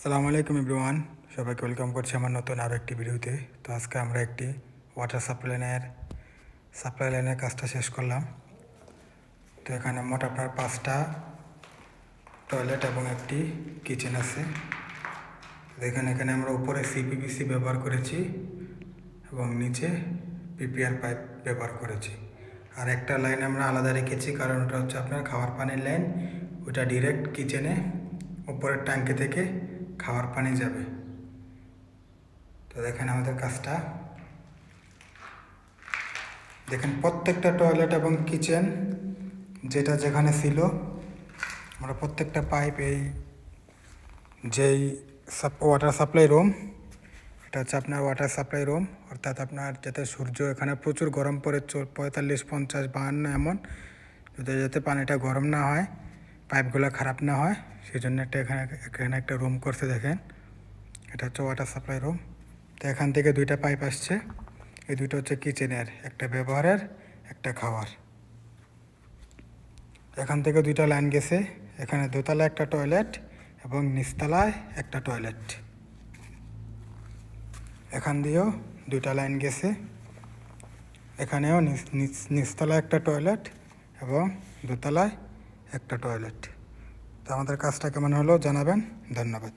আসসালামু আলাইকুম এভরিওয়ান, সবাইকে ওয়েলকাম করছি আমার নতুন আরও একটি ভিডিওতে। তো আজকে আমরা একটি ওয়াটার সাপ্লাই লাইনের কাজটা শেষ করলাম। তো এখানে মোট আপনার 5টা টয়লেট এবং একটি কিচেন আছে। দেখেন এখানে আমরা উপরে সিপিভিসি ব্যবহার করেছি এবং নিচে পিপিআর পাইপ ব্যবহার করেছি। আর একটা লাইন আমরা আলাদা রেখেছি, কারণ ওটা হচ্ছে আপনার খাওয়ার পানির লাইন। ওটা ডিরেক্ট কিচেনে উপরের ট্যাঙ্কি থেকে খাওয়ার পানি যাবে। তো দেখেন আমাদের কাজটা, দেখেন প্রত্যেকটা টয়লেট এবং কিচেন যেটা যেখানে ছিল, আমরা প্রত্যেকটা পাইপ এই যেই ওয়াটার সাপ্লাই রুম, এটা হচ্ছে আপনার ওয়াটার সাপ্লাই রুম, অর্থাৎ আপনার যাতে সূর্য এখানে প্রচুর গরম পড়ে 45, 50, 52 এমন, যাতে পানিটা গরম না হয়, পাইপগুলো খারাপ না হয়, সেই জন্য এখানে একটা রুম করছে। দেখেন এটা হচ্ছে ওয়াটার সাপ্লাই রুম। তো এখান থেকে 2টা পাইপ আসছে, এই 2টা হচ্ছে কিচেনের, একটা ব্যবহারের, একটা খাওয়ার। এখান থেকে 2টা লাইন গেছে, এখানে দোতলায় একটা টয়লেট এবং নিচতলায় একটা টয়লেট। এখান দিয়েও 2টা লাইন গেছে, এখানেও নিচতলায় একটা টয়লেট এবং দোতলায় একটা টয়লেট। তো আমাদের কাজটা কেমন হলো জানাবেন। ধন্যবাদ।